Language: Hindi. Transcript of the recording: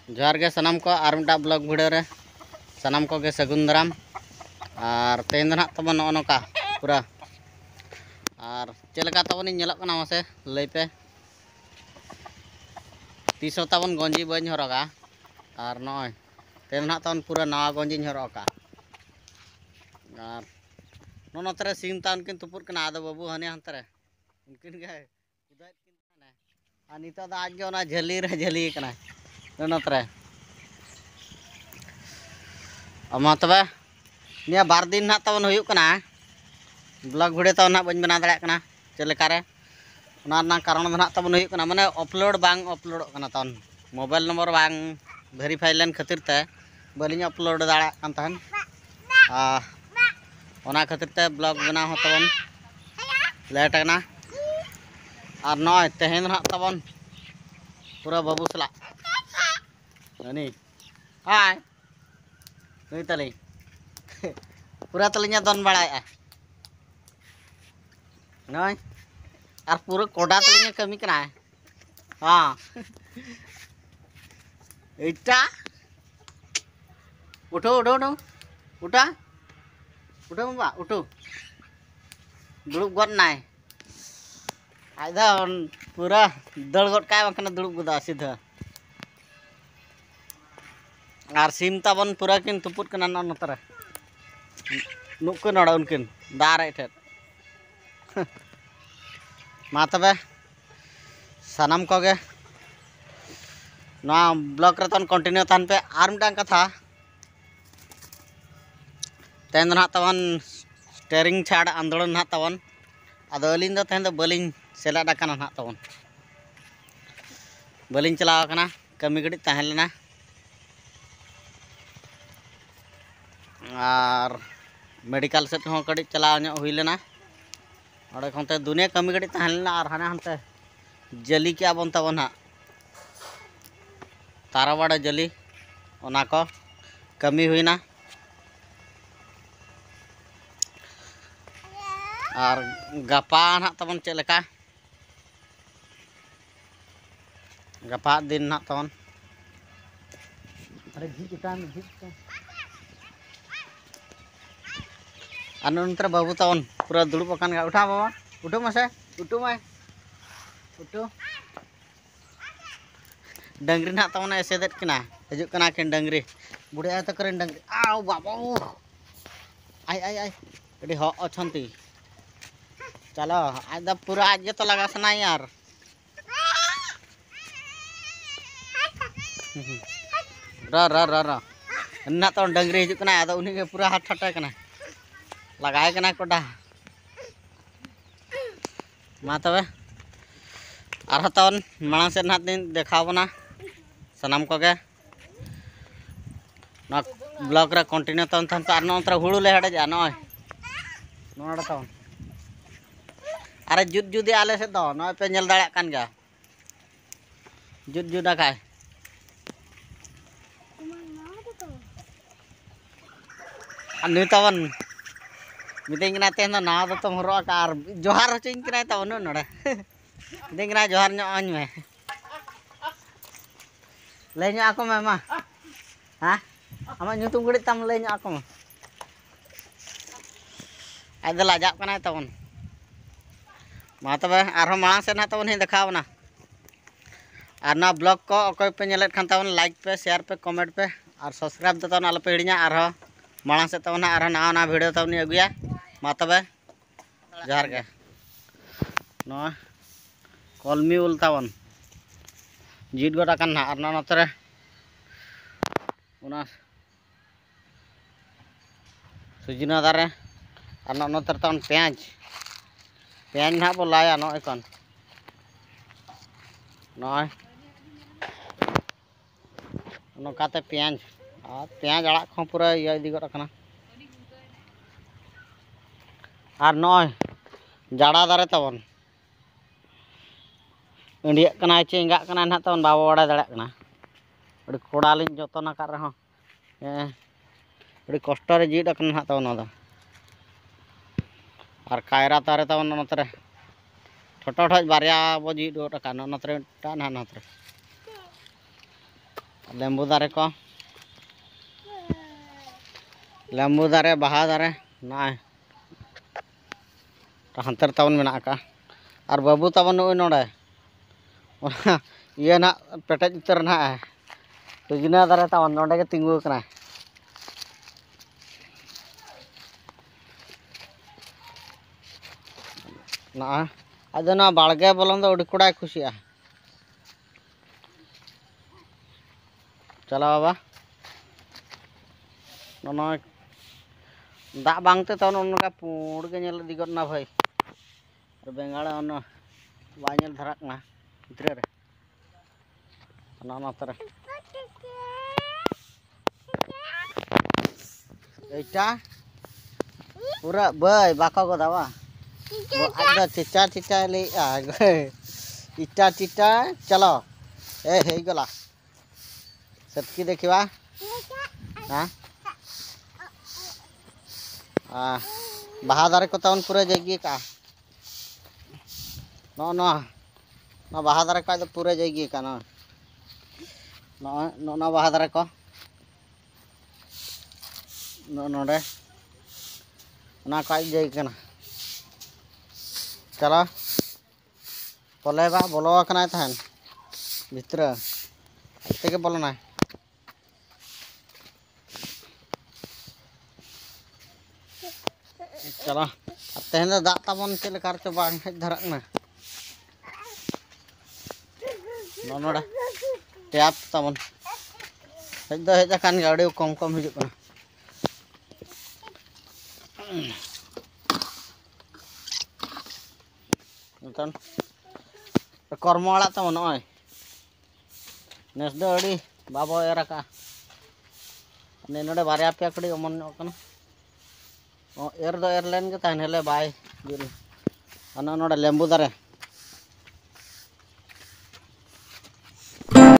जोहार गे सनाम को आर मिटा ब्लॉग वीडियो रे सनाम को गे सगुन दाराम और तेन ना तब नौका पूरा और चलका तबन नेलक कना मासे लई पे तीसो तबन गंजी बन हरगा और नय तेन ना तबन पूरा नवा गंजी हरका और नोनतरे सीम ता उनकिन तुपुर कना आदो बाबू हने हंतरे उनकिन गे कुदाय किन कना और नितो दा आज गे झली रे झली कना नोनतरे अमा तबे निया बार दिन ना तबन हुयुक कना ब्लॉग वीडियो तो ना बन बना दाड़ा कना चलेकारे ना कारण ना तबन हुयुक कना माने अपलोड बांग अपलोड कना तन मोबाइल नंबर बांग वेरीफाई लेन खातिर ते बलिኝ अपलोड दाड़ा कान तहन ओना खातिर ते ब्लॉग बना हो तबन लेट कना और नय तेहेन ना तबन पूरा बाबू सला अनि हाय नुई तली पूरा तलिया दन बड़ाया नय और पूरा कोडा तलिया कमी कना हाँ इटा उठो उठो उठो उठा उठो बाबा उठो दुड़ुब गद नाय आधा पूरा दड़ गद काय बखना दुड़ुब गदा सीधा और सीम तबन पूरा किन तुपुत कना नतरे नुक नड़ा उनकिन दारे ठेट मा तबे सनाम को गे ना ब्लॉग रे तन कंटिन्यू तान पे आर मिटांग कथा तेन ना तबन स्टेरिंग छाड़ आंदोलन ना तबन आदो अलिन दो तेन दो बलिन सेलाड कना ना तबन बलिन चलाव कना कमी गड़ी तहन लेना और मेडिकल सेट हो कड़ी चलाव हुई लेना और खनते दुनिया कमी गड़ी तहन लेना और हाने हनते जली क्या बन तबन हा तारावाड़ा जली ओना को कमी हुईना और गपा ना तबन चलेका गपा दिन ना तबन अरे झिक अनंतर बाबू तबन पूरा दुड़ुब अकान उठा बाबा उठो मसे उठो माय उठो डंगरी ना तबन एसेदेत किना हजु कना किन डंगरी बुढ़िया तक डंगरी आओ बाबा आई आई आई अड़ी हो अछंती चलो आज पूरा आज तो लगा सना यार र र र र ना तो डंगरी हजु कना आदो उनी के पूरा हाथ ठटे कना लगाए कना कोडा मा तबे आर तन मांग से ना दिन देखावना सनाम को गे ना ब्लॉग रे कंटिन्यू तन तन आर नंतर हुड़ू ले हडे जा नय नोड़ा तन अरे जुद जुदी आले से दो नय पे नेल दाड़ा कान गा जुद जुदा काय अनि तवन मिटिंग ना तेन ना दो तुम हरो का और जोहार होचिन किना तवन नोड़े मिटिंग ना जोहार न्यो अन में ले न्यो ako में मा हां आमा nyutum गड़ी तम ले न्यो ako में आदे लाजाब कना तवन मा तबे आरो मांग से ना तवन हे देखावना और ना ब्लॉग को अकोय पे नेलेत खान तवन लाइक पे शेयर पे कमेंट पे और सब्सक्राइब दो तवन आलो पे हिड़िया आरो मांग से तवन आरो ना ना वीडियो तवन अगुया मा तबे जोहार गे नो कलमी उल तवन जीत गोटा कान ना और नतरे उना सुजिना दारे और नतरे तवन पेंज पेंज ना बोलाया नो एकन नय नकाते पेंज और पेंज अड़ा खो पूरा इया इदी गोटा कना और नय जाड़ा दारे तवन इंडिया कना चे इंगा कना ना तवन बाबा बड़ा दाड़ा कना अड़ी कोड़ा लिन जतन का रहो अड़ी कष्ट रे जीत कना तवन दा और कायरा तारे तवन नतरे ठोटो ठोज बारिया बो जीत गोटा कना नतरे टा ना नतरे lembu dare ko, lembu dare, baha dare, nah, hantar tahun menak ka, ar babu tahun nu node, iya nak petet uter nak, begini dare tahun node ke tinggu kena. Nah, ada na balge bolong do udah kuda khusi ya. Chala baba. Nono dak bang te tahun ono ka pur ke nyel digot na bhai. Ar bengala ono banyel dharak na itre re. Ono tare. Eita pura bhai baka ko dawa. Ada cica li cica चलो हे गला सतकी देखिवा हाँ बाहा दारे को तवन पूरे जाएगी का नो बाहा दारे का तो पूरे जाएगी का नो बाहा दारे को नोडे ना का जाएगी ना चलो बोले बा बोलो कना तहन भितर के बोलो ना चलो तेहन दा तबन चल कार तो बांग धरक ना नोडा टैप तबन हेज कान गाड़ी कम कम हिजुक ना नतन कर्म आड़ा तब नय नेस दो अड़ी बाबो एर का ने नोडे बारिया पे कड़ी अमन कना एर दो एर लेन के तहन हेले बाय बिल अन नोडे लेम्बू दारे